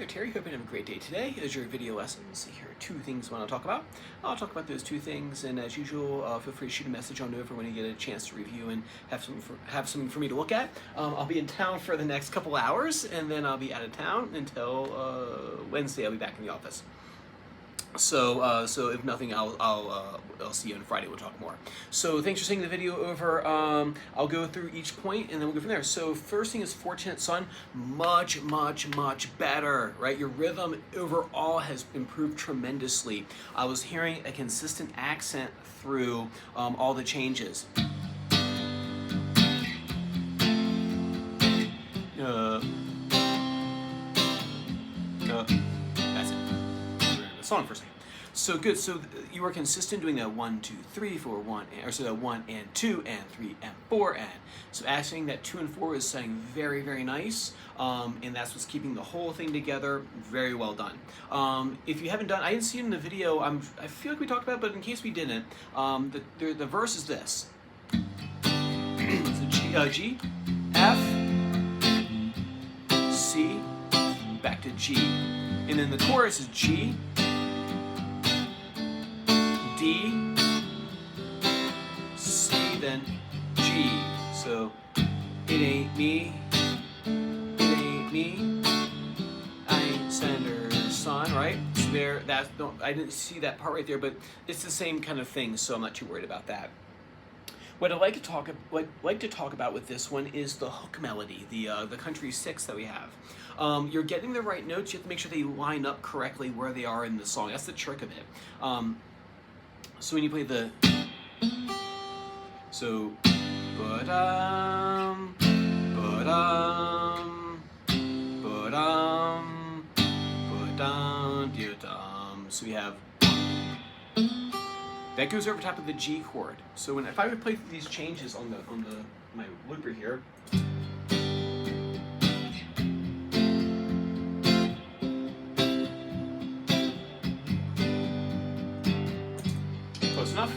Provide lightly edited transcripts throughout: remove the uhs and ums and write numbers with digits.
there, Terry. Hope you have a great day today. As your video lessons, here are two things I want to talk about. I'll talk about those two things, and as usual, feel free to shoot a message on over when you get a chance to review and have something for me to look at. I'll be in town for the next couple hours, and then I'll be out of town until Wednesday. I'll be back in the office. So if nothing, I'll see you on Friday. We'll talk more. So thanks for seeing the video over. I'll go through each point and then we'll go from there. So first thing is Fortunate Son, much better, right? Your rhythm overall has improved tremendously. I was hearing a consistent accent through all the changes. That's it. On for a second. So good. So you were consistent doing that 1, 2, 3, 4, 1, or so that 1 and 2 and 3 and 4 and. So accessing that 2 and 4 is sounding very nice, and that's what's keeping the whole thing together. Very well done. If you haven't done, I didn't see it in the video. I feel like we talked about it, but in case we didn't, the verse is this. So G, F, C, back to G, and then the chorus is G, D, C, then G. So it ain't me, I ain't Senator Son, right? So there, I didn't see that part right there, but it's the same kind of thing, so I'm not too worried about that. What I'd like to talk about with this one is the hook melody, the country 6 that we have. You're getting the right notes. You have to make sure they line up correctly where they are in the song. That's the trick of it. So when you play the, so, so we have, that goes over top of the G chord. So if I would play these changes on my looper here, close enough.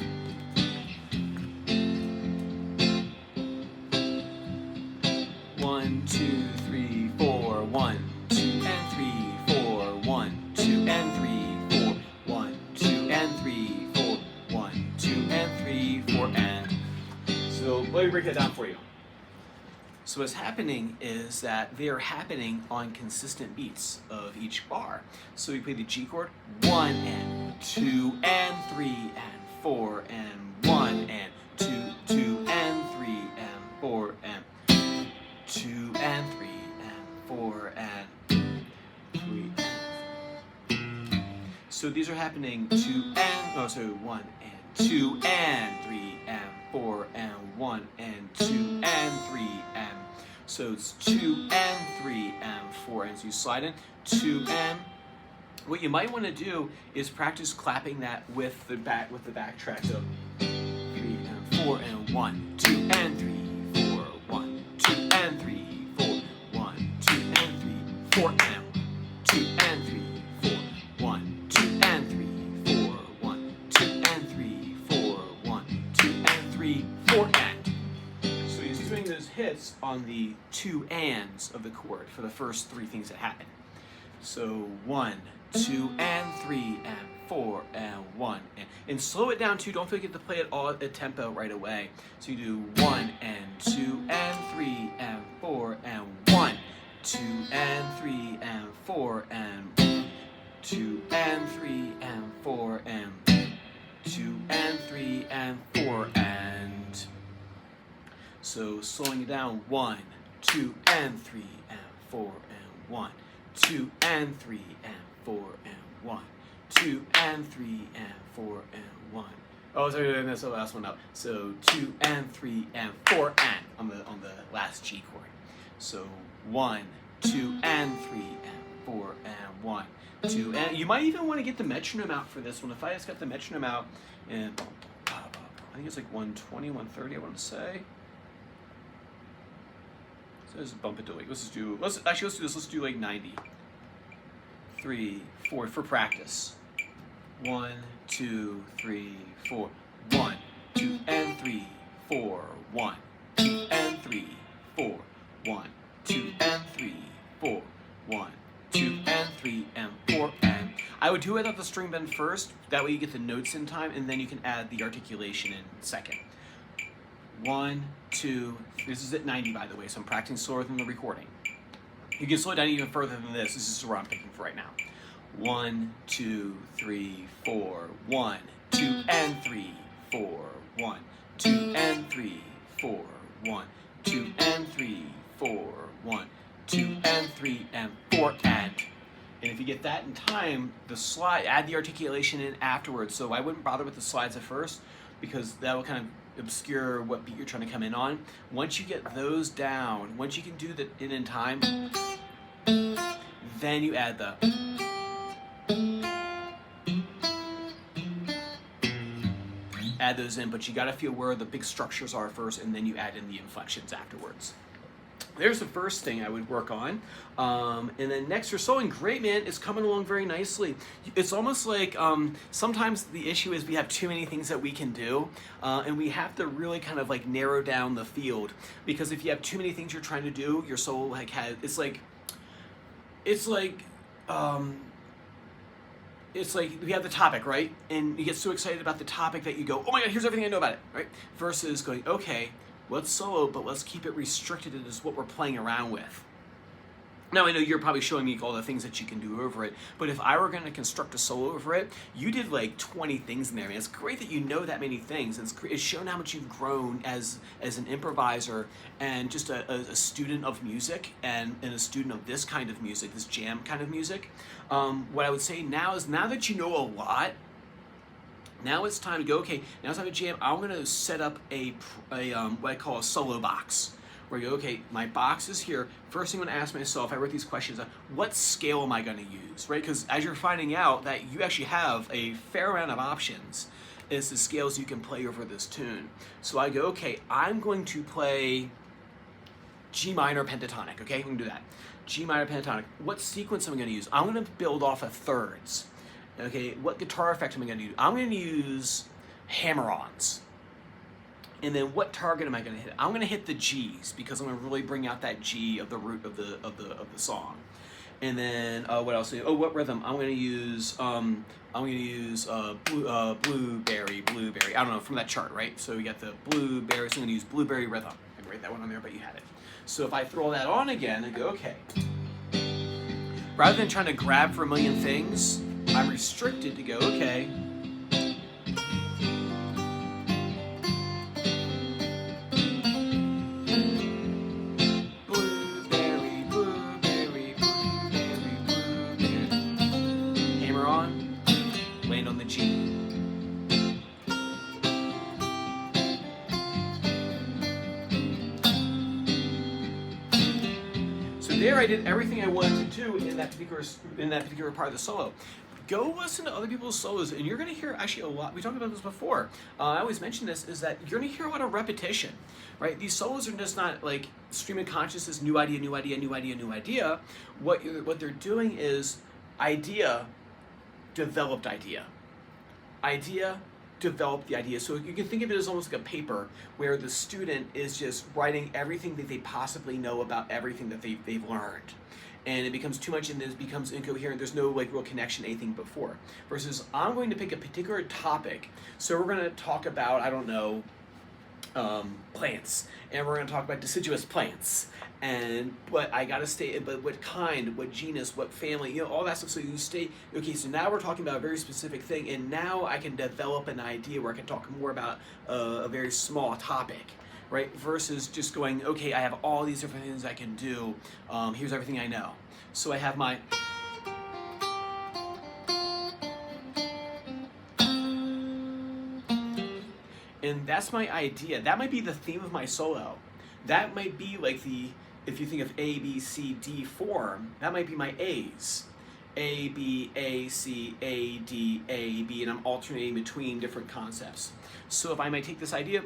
One, two, three, four, 1, 2 and 3, 4, 1, 2 and 3, 4, 1, 2 and 3, 4, 1, 2 and 3, 4, and. So let me break that down for you. So what's happening is that they are happening on consistent beats of each bar. So we play the G chord, 1 and 2 and 3 and 4 and 1 and 2, 2 and 3 and 4 and 2 and 3 and 4 and 3 and. So these are happening 2 and, so 1 and 2 and 3 and 4 and 1 and 2 and 3 and. So it's 2 and 3 and 4 and. So you slide in 2 and. What you might want to do is practice clapping that with the backtrack. So 3 and 4 and 1, 2 and 3, 4, 1, 2 and 3, 4, 1, 2 and 3, 4 and 2 and 3, 4, 1, 2 and 3, 4, 1, 2 and 3, 4, 1, 2 and 3, 4 and. So he's doing those hits on the 2 ands of the chord for the first 3 things that happen. So 1, 2 and 3 and 4 and 1 and slow it down too. Don't forget to play it all at tempo right away. So you do 1 and 2 and 3 and 4 and 1, 2 and 3 and 4 and 2 and 3 and 4 and 2 and 3 and 4 and. So slowing it down, 1, 2 and 3 and 4 and 1, 2 and 3 and 4 and 1, 2 and 3 and 4 and 1. Oh, sorry, I messed the last one up. So 2 and 3 and 4 and on the last G chord. So 1, 2 and 3 and 4 and 1, 2 and. You might even want to get the metronome out for this one. If I just got the metronome out, and I think it's like 120, 130. I want to say. So let's bump it to like, let's do this. Let's do like 90. 3, 4 for practice. 1, 2, 3, 4. 1, 2 and 3, 4. 1, 2 and 3, 4. 1, 2 and 3, 4. 1, 2 and 3. I would do it without the string bend first. That way you get the notes in time, and then you can add the articulation in second. 1, 2. This is at 90, by the way, so I'm practicing slower than the recording. You can slow it down even further than this. This is what I'm thinking for right now. 1, 2, 3, 4. 1, 2, and 3, 4. 1, 2, and 3, 4. 1, 2, and 3, 4. 1, 2, and 3, and 4, and if you get that in time, the slide, add the articulation in afterwards. So I wouldn't bother with the slides at first, because that will kind of obscure what beat you're trying to come in on. Once you get those down, once you can do that in time, then you add the add those in, but you got to feel where the big structures are first, and then you add in the inflections afterwards. There's the first thing I would work on. And then next, your soloing, great, man. It's coming along very nicely. It's almost like sometimes the issue is we have too many things that we can do, and we have to really kind of like narrow down the field, because if you have too many things you're trying to do, your solo like it's like we have the topic, right? And you get so excited about the topic that you go, oh my God, here's everything I know about it, right? Versus going, okay, let's solo, but let's keep it restricted as what we're playing around with. Now, I know you're probably showing me all the things that you can do over it, but if I were going to construct a solo over it, you did like 20 things in there, man. It's great that you know that many things. It's shown how much you've grown as an improviser and just a student of music and a student of this kind of music, this jam kind of music. What I would say now is, now that you know a lot, now it's time to go, okay, now it's time to jam. I'm going to set up a what I call a solo box. Where you go, okay, my box is here. First thing I'm going to ask myself, I wrote these questions, what scale am I going to use, right? Because as you're finding out that you actually have a fair amount of options as the scales you can play over this tune. So I go, okay, I'm going to play G minor pentatonic, okay? We can do that. G minor pentatonic. What sequence am I going to use? I'm going to build off of thirds. Okay, what guitar effect am I going to use? I'm going to use hammer-ons. And then what target am I going to hit? I'm going to hit the G's, because I'm going to really bring out that G of the root of the song. And then what else? Oh, what rhythm? I'm going to use blueberry. I don't know, from that chart, right? So we got the blueberry. So I'm going to use blueberry rhythm. I didn't write that one on there, but you had it. So if I throw that on again and go, okay. Rather than trying to grab for a million things, I'm restricted to go, okay. There I did everything I wanted to do in that particular part of the solo. Go listen to other people's solos, and you're going to hear actually a lot. We talked about this before. I always mention this, is that you're going to hear a lot of repetition, right? These solos are just not like stream of consciousness, new idea, new idea, new idea, new idea. What they're doing is idea, developed idea. Idea, develop the idea. So you can think of it as almost like a paper where the student is just writing everything that they possibly know about everything that they've learned. And it becomes too much and it becomes incoherent. There's no like real connection to anything before. Versus I'm going to pick a particular topic. So we're going to talk about, I don't know, plants. And we're going to talk about deciduous plants. But I got to stay, but what kind, what genus, what family, all that stuff. So you stay, okay, so now we're talking about a very specific thing, and now I can develop an idea where I can talk more about a very small topic, right? Versus just going, okay, I have all these different things I can do. Here's everything I know. So I have my... And that's my idea. That might be the theme of my solo. That might be like if you think of A, B, C, D form, that might be my A's. A, B, A, C, A, D, A, B, and I'm alternating between different concepts. So if I might take this idea,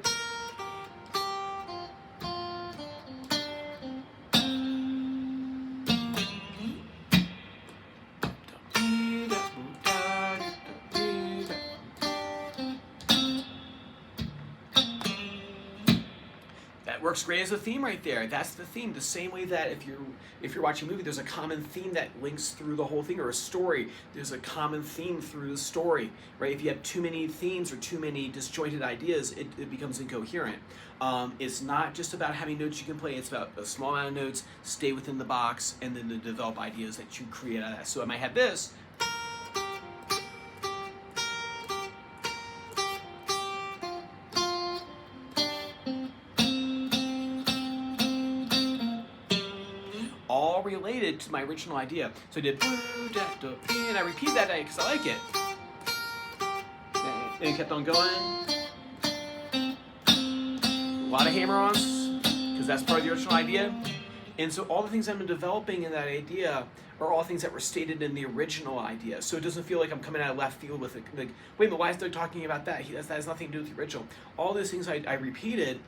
works great as a theme right there. That's the theme. The same way that if you're watching a movie, there's a common theme that links through the whole thing, or a story. There's a common theme through the story, right? If you have too many themes or too many disjointed ideas, it becomes incoherent. It's not just about having notes you can play. It's about a small amount of notes, stay within the box, and then to develop ideas that you create out of that. So I might have this. All related to my original idea. So I did and I repeat that because I like it. And it kept on going. A lot of hammer-ons, because that's part of the original idea. And so all the things I'm developing in that idea are all things that were stated in the original idea. So it doesn't feel like I'm coming out of left field with it. Like, wait a minute, why is Doug talking about that? That has nothing to do with the original. All those things I repeated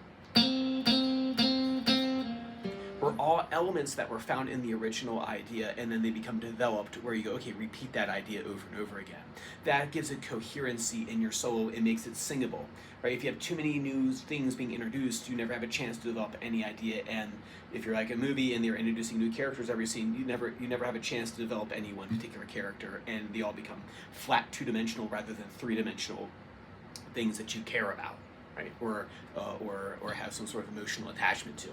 were all elements that were found in the original idea, and then they become developed where you go, okay, repeat that idea over and over again. That gives it coherency in your solo. It makes it singable, right? If you have too many new things being introduced, you never have a chance to develop any idea. And if you're like a movie and they're introducing new characters every scene, you never have a chance to develop any one particular character, and they all become flat two-dimensional rather than three-dimensional things that you care about, right? Or have some sort of emotional attachment to.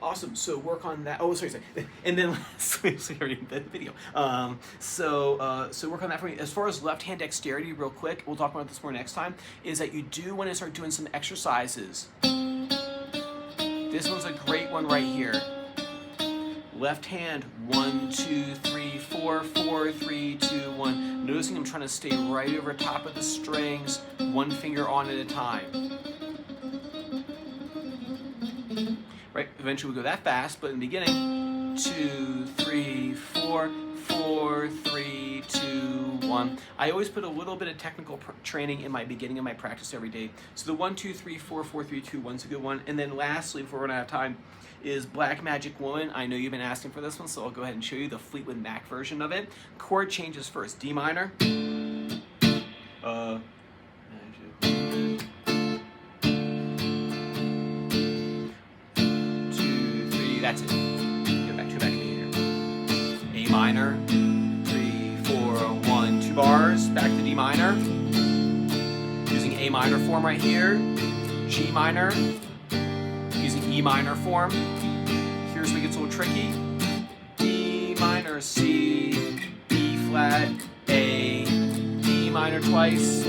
Awesome. So work on that. Oh, sorry. And then sorry, the video. So work on that for me. As far as left hand dexterity, real quick, we'll talk about this more next time. Is that you do want to start doing some exercises. This one's a great one right here. Left hand, 1, 2, 3, 4, 4, 3, 2, 1. Noticing I'm trying to stay right over top of the strings, one finger on at a time. Right, eventually we'll go that fast, but in the beginning, 2, 3, 4, 4, 3, 2, 1. I always put a little bit of technical training in my beginning of my practice every day. So the 1, 2, 3, 4, 4, 3, 2, 1's a good one. And then lastly, before we run out of time, is Black Magic Woman. I know you've been asking for this one, so I'll go ahead and show you the Fleetwood Mac version of it. Chord changes first. D minor. That's it. Go back to here. A minor, 3, 4, 1, 2 bars, back to D minor. Using A minor form right here. G minor, using E minor form. Here's where it gets a little tricky. D minor, C, B flat, A, D minor twice,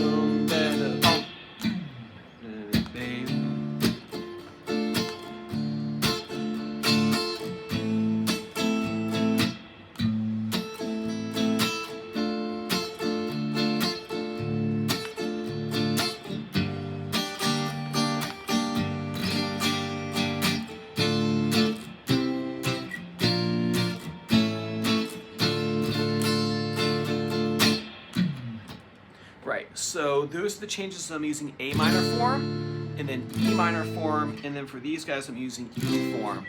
Right, so those are the changes. I'm using A minor form, and then E minor form, and then for these guys I'm using E form.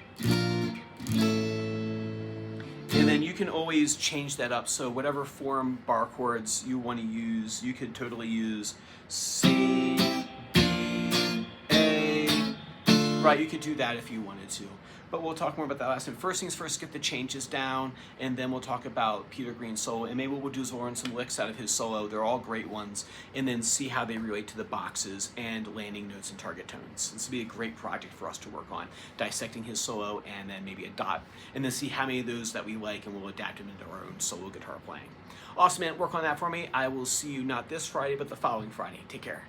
And then you can always change that up, so whatever form bar chords you want to use, you could totally use C, B, A, right, you could do that if you wanted to. But we'll talk more about that last time. First things first, get the changes down, and then we'll talk about Peter Green's solo, and maybe what we'll do is we'll learn some licks out of his solo. They're all great ones, and then see how they relate to the boxes and landing notes and target tones. This will be a great project for us to work on, dissecting his solo and then maybe a dot, and then see how many of those that we like, and we'll adapt them into our own solo guitar playing. Awesome, man. Work on that for me. I will see you not this Friday, but the following Friday. Take care.